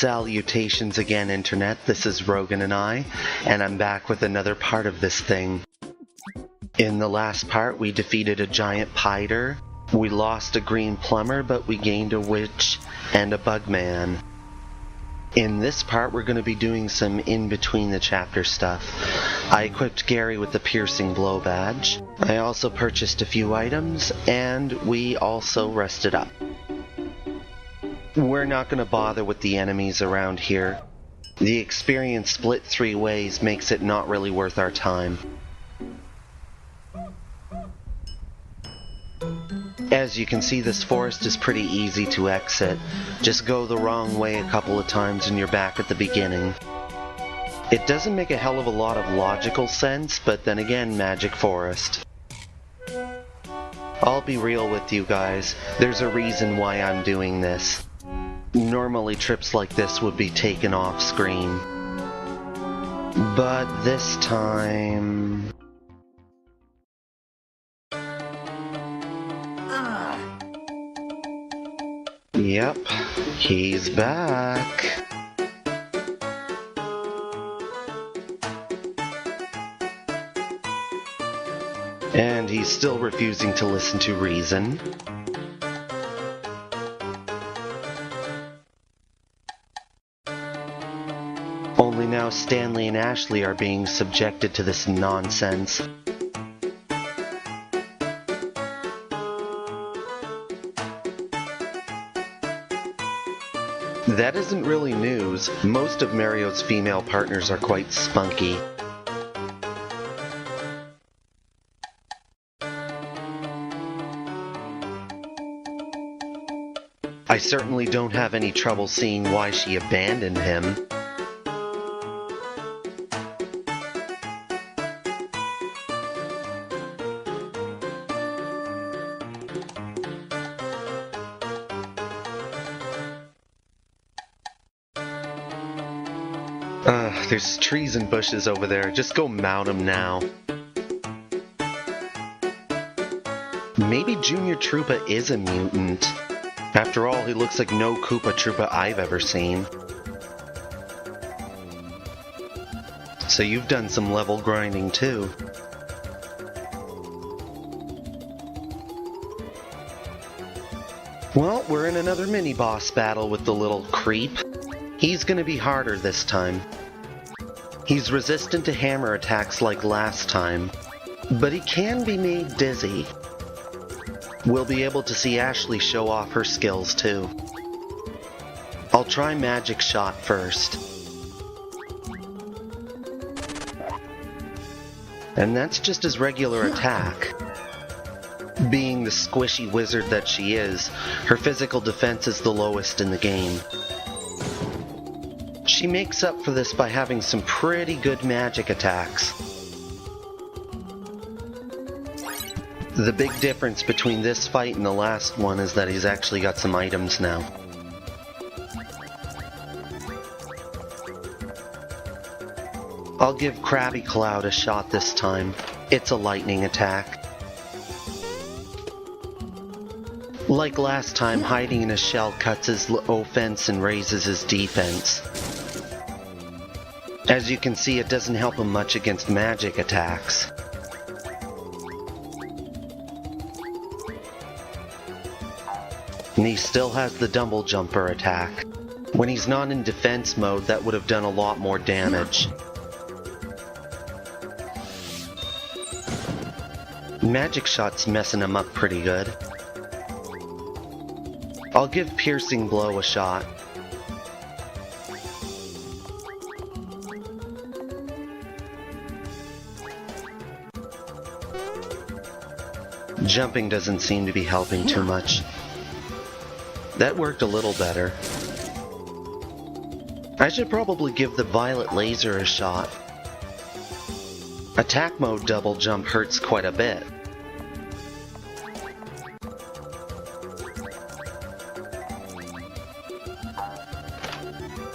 Salutations again, Internet. This is Rogan and I'm back with another part of this thing. In the last part, we defeated a giant piter, we lost a green plumber, but we gained a witch and a bugman. In this part, we're going to be doing some in-between-the-chapter stuff. I equipped Gary with the piercing blow badge. I also purchased a few items, and we also rested up. We're not going to bother with the enemies around here. The experience split 3 ways makes it not really worth our time. As you can see, this forest is pretty easy to exit. Just go the wrong way a couple of times and you're back at the beginning. It doesn't make a hell of a lot of logical sense, but then again, Magic Forest. I'll be real with you guys, there's a reason why I'm doing this. Normally trips like this would be taken off screen. But this time... Yep, he's back. And he's still refusing to listen to reason. Only now Stanley and Ashley are being subjected to this nonsense. That isn't really news. Most of Mario's female partners are quite spunky. I certainly don't have any trouble seeing why she abandoned him. There's trees and bushes over there. Just go mount them now. Maybe Junior Troopa is a mutant. After all, he looks like no Koopa Troopa I've ever seen. So you've done some level grinding too. Well, we're in another mini-boss battle with the little creep. He's gonna be harder this time. He's resistant to hammer attacks like last time, but he can be made dizzy. We'll be able to see Ashley show off her skills too. I'll try Magic Shot first. And that's just his regular attack. Being the squishy wizard that she is, her physical defense is the lowest in the game. She makes up for this by having some pretty good magic attacks. The big difference between this fight and the last one is that he's actually got some items now. I'll give Krabby Cloud a shot this time. It's a lightning attack. Like last time, hiding in a shell cuts his offense and raises his defense. As you can see, it doesn't help him much against magic attacks. And he still has the double jumper attack. When he's not in defense mode, that would have done a lot more damage. Magic Shot's messing him up pretty good. I'll give Piercing Blow a shot. Jumping doesn't seem to be helping too much. That worked a little better. I should probably give the Violet Laser a shot. Attack mode double jump hurts quite a bit.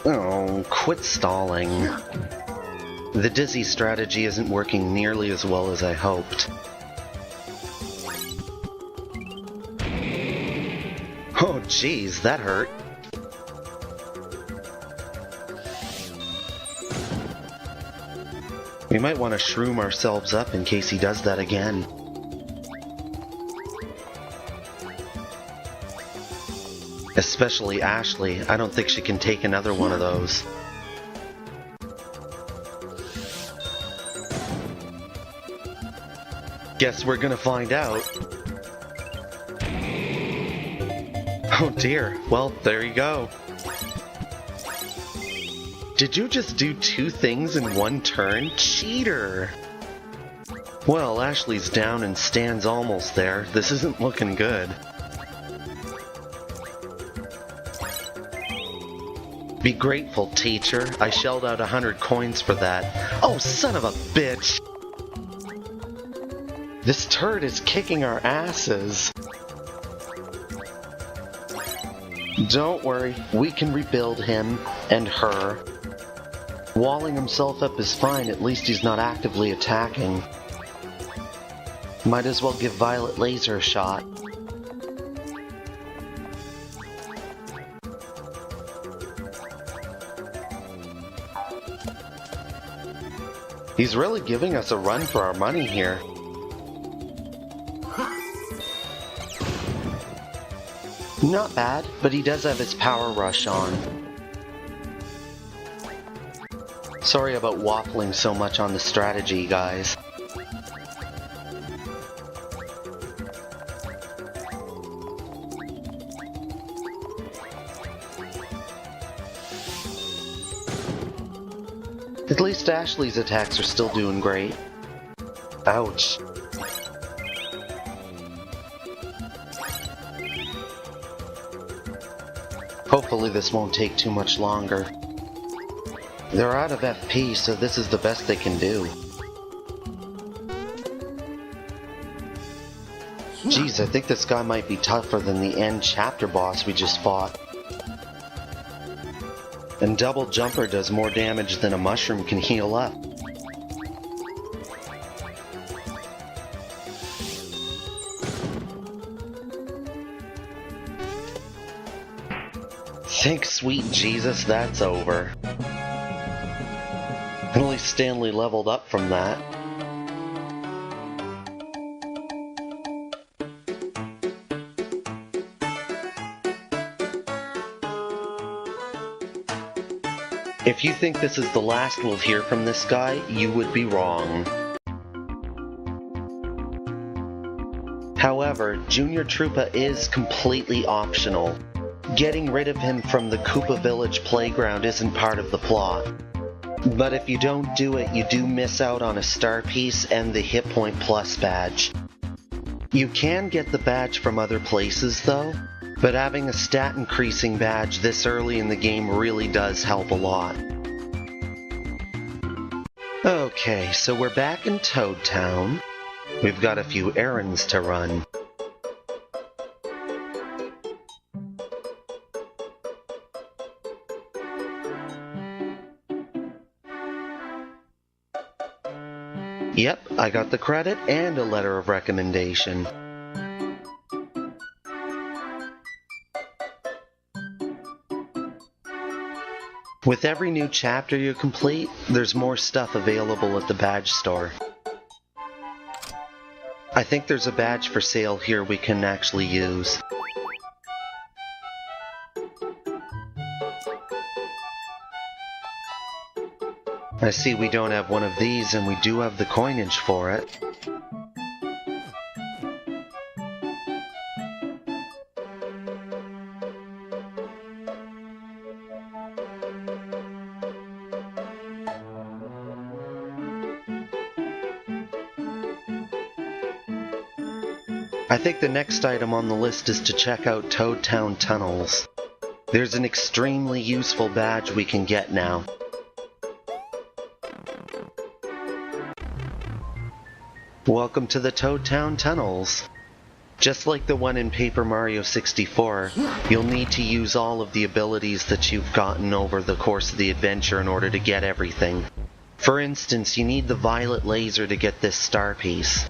Oh, quit stalling. The dizzy strategy isn't working nearly as well as I hoped. Oh geez, that hurt. We might want to shroom ourselves up in case he does that again. Especially Ashley. I don't think she can take another one of those. Guess we're gonna find out. Oh dear. Well, there you go. Did you just do 2 things in 1 turn? Cheater! Well, Ashley's down and Stan's almost there. This isn't looking good. Be grateful, teacher. I shelled out 100 coins for that. Oh, son of a bitch! This turd is kicking our asses. Don't worry, we can rebuild him and her. Walling himself up is fine, at least he's not actively attacking. Might as well give Violet Laser a shot. He's really giving us a run for our money here. Not bad, but he does have his power rush on. Sorry about waffling so much on the strategy, guys. At least Ashley's attacks are still doing great. Ouch. Hopefully this won't take too much longer. They're out of FP, so this is the best they can do. Geez, I think this guy might be tougher than the end chapter boss we just fought. And Double Jumper does more damage than a mushroom can heal up. Thank sweet Jesus that's over. At least Stanley leveled up from that. If you think this is the last we'll hear from this guy, you would be wrong. However, Junior Troopa is completely optional. Getting rid of him from the Koopa Village playground isn't part of the plot. But if you don't do it, you do miss out on a star piece and the Hit Point Plus badge. You can get the badge from other places though, but having a stat increasing badge this early in the game really does help a lot. Okay, so we're back in Toad Town. We've got a few errands to run. Yep, I got the credit and a letter of recommendation. With every new chapter you complete, there's more stuff available at the badge store. I think there's a badge for sale here we can actually use. I see we don't have one of these, and we do have the coinage for it. I think the next item on the list is to check out Toad Town Tunnels. There's an extremely useful badge we can get now. Welcome to the Toad Town Tunnels. Just like the one in Paper Mario 64, you'll need to use all of the abilities that you've gotten over the course of the adventure in order to get everything. For instance, you need the Violet Laser to get this star piece.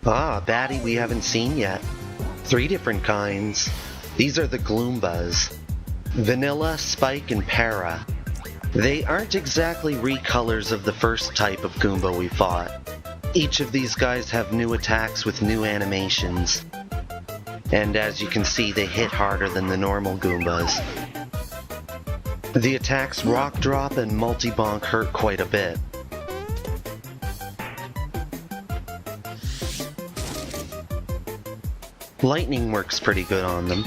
Ah, a baddie we haven't seen yet. 3 different kinds. These are the Gloombas. Vanilla, Spike, and Para. They aren't exactly recolors of the first type of Goomba we fought. Each of these guys have new attacks with new animations. And as you can see, they hit harder than the normal Goombas. The attacks Rock Drop and Multi-Bonk hurt quite a bit. Lightning works pretty good on them.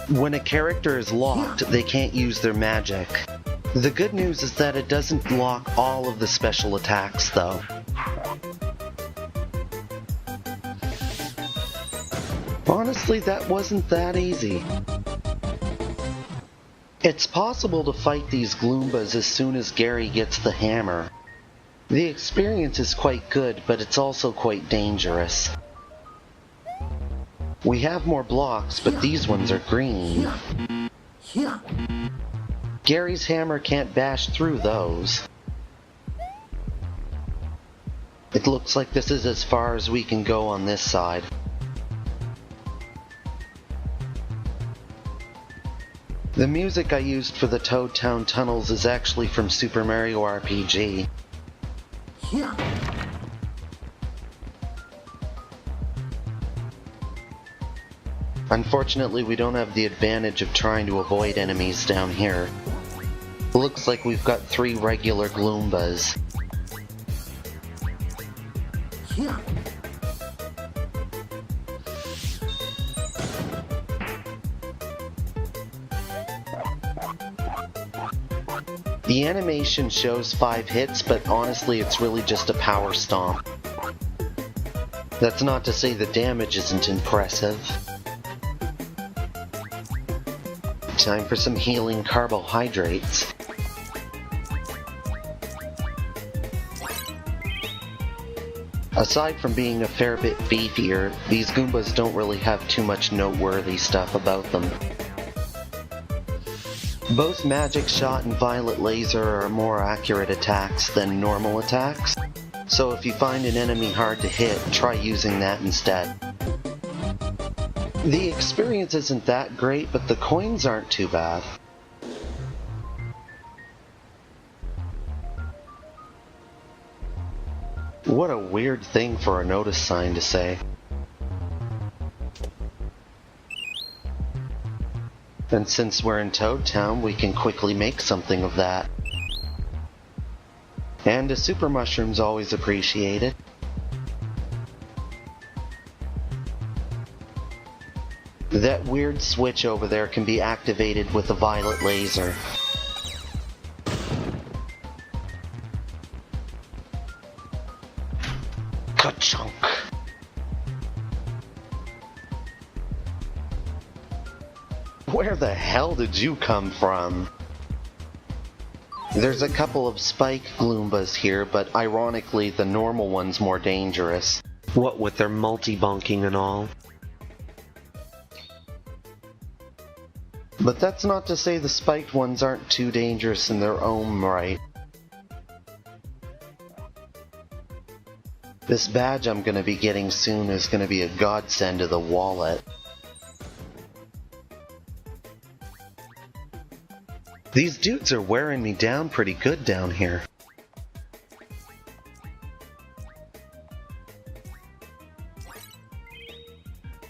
When a character is locked, they can't use their magic. The good news is that it doesn't lock all of the special attacks, though. Honestly, that wasn't that easy. It's possible to fight these Gloombas as soon as Gary gets the hammer. The experience is quite good, but it's also quite dangerous. We have more blocks, but these ones are green. Gary's hammer can't bash through those. It looks like this is as far as we can go on this side. The music I used for the Toad Town tunnels is actually from Super Mario RPG. Unfortunately, we don't have the advantage of trying to avoid enemies down here. Looks like we've got 3 regular Gloombas. The animation shows 5 hits, but honestly it's really just a power stomp. That's not to say the damage isn't impressive. Time for some healing carbohydrates. Aside from being a fair bit beefier, these Goombas don't really have too much noteworthy stuff about them. Both Magic Shot and Violet Laser are more accurate attacks than normal attacks, so if you find an enemy hard to hit, try using that instead. The experience isn't that great, but the coins aren't too bad. What a weird thing for a notice sign to say. And since we're in Toad Town, we can quickly make something of that. And a super mushroom's always appreciated. That weird switch over there can be activated with a violet laser. Ka-chunk! Where the hell did you come from? There's a couple of Spike Gloombas here, but ironically the normal one's more dangerous. What with their multi-bonking and all. But that's not to say the spiked ones aren't too dangerous in their own right. This badge I'm gonna be getting soon is gonna be a godsend to the wallet. These dudes are wearing me down pretty good down here.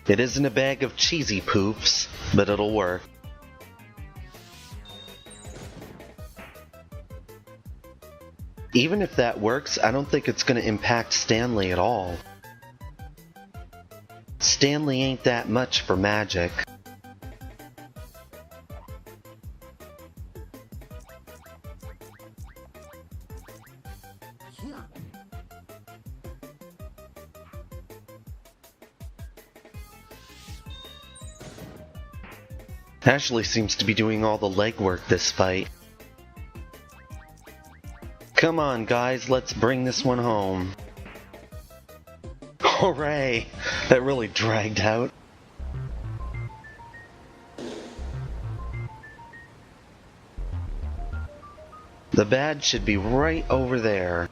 It isn't a bag of cheesy poofs, but it'll work. Even if that works, I don't think it's going to impact Stanley at all. Stanley ain't that much for magic. Ashley seems to be doing all the legwork this fight. Come on, guys, let's bring this one home. Hooray! That really dragged out. The badge should be right over there.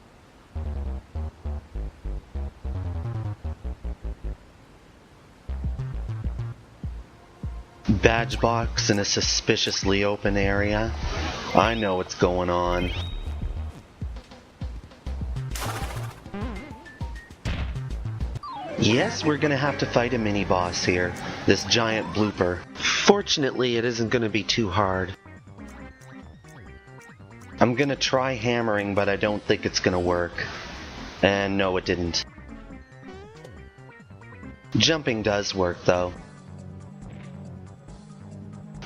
Badge box in a suspiciously open area. I know what's going on. Yes, we're gonna have to fight a mini-boss here, this giant blooper. Fortunately, it isn't gonna be too hard. I'm gonna try hammering, but I don't think it's gonna work. And no, it didn't. Jumping does work, though.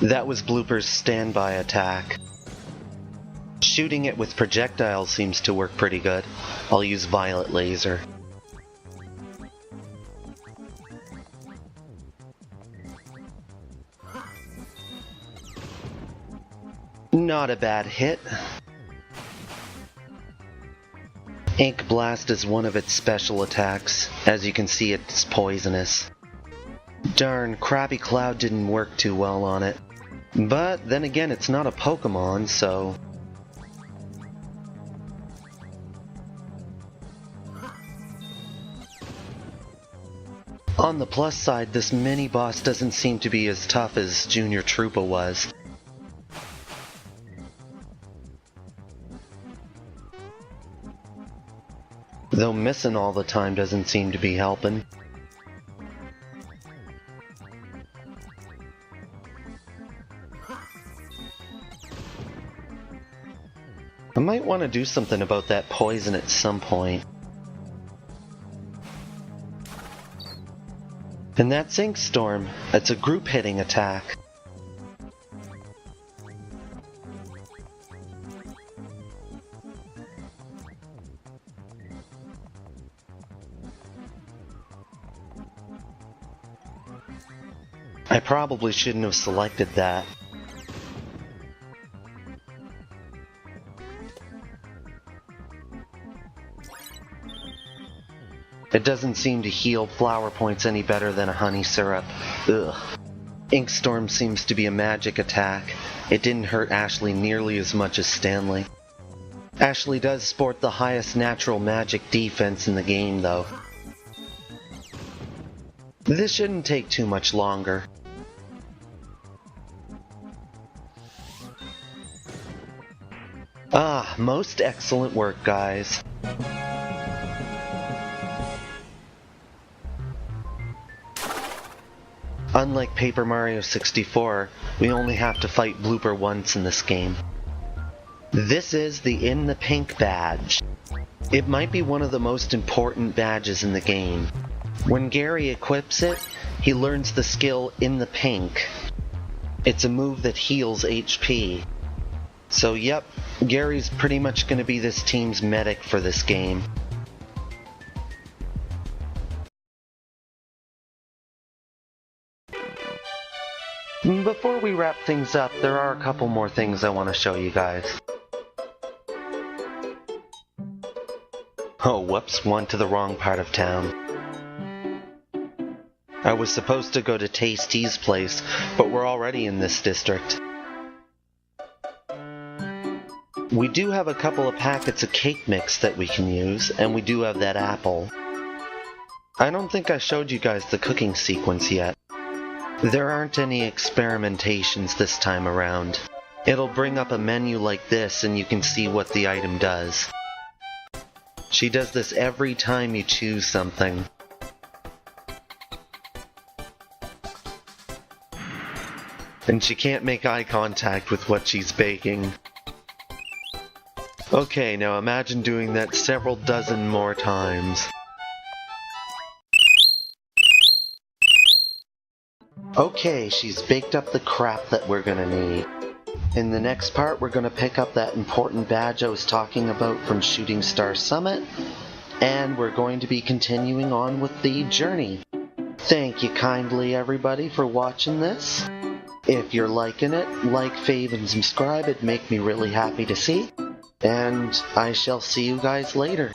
That was Blooper's standby attack. Shooting it with projectiles seems to work pretty good. I'll use Violet Laser. Not a bad hit. Ink Blast is one of its special attacks. As you can see, it's poisonous. Darn, Krabby Cloud didn't work too well on it. But then again, it's not a Pokemon, so... On the plus side, this mini-boss doesn't seem to be as tough as Junior Troopa was. Though missing all the time doesn't seem to be helping. I might want to do something about that poison at some point. And that's Ink Storm. It's a group hitting attack. I probably shouldn't have selected that. It doesn't seem to heal flower points any better than a honey syrup. Ugh. Ink Storm seems to be a magic attack. It didn't hurt Ashley nearly as much as Stanley. Ashley does sport the highest natural magic defense in the game, though. This shouldn't take too much longer. Ah, most excellent work, guys. Unlike Paper Mario 64, we only have to fight Blooper once in this game. This is the In the Pink badge. It might be one of the most important badges in the game. When Gary equips it, he learns the skill In the Pink. It's a move that heals HP. So yep, Gary's pretty much going to be this team's medic for this game. Before we wrap things up, there are a couple more things I want to show you guys. Oh, whoops, went to the wrong part of town. I was supposed to go to Tasty's place, but we're already in this district. We do have a couple of packets of cake mix that we can use, and we do have that apple. I don't think I showed you guys the cooking sequence yet. There aren't any experimentations this time around. It'll bring up a menu like this and you can see what the item does. She does this every time you choose something. And she can't make eye contact with what she's baking. Okay, now imagine doing that several dozen more times. Okay, she's baked up the crap that we're gonna need. In the next part, we're gonna pick up that important badge I was talking about from Shooting Star Summit, and we're going to be continuing on with the journey. Thank you kindly, everybody, for watching this. If you're liking it, like, fave, and subscribe. It'd make me really happy to see. And I shall see you guys later.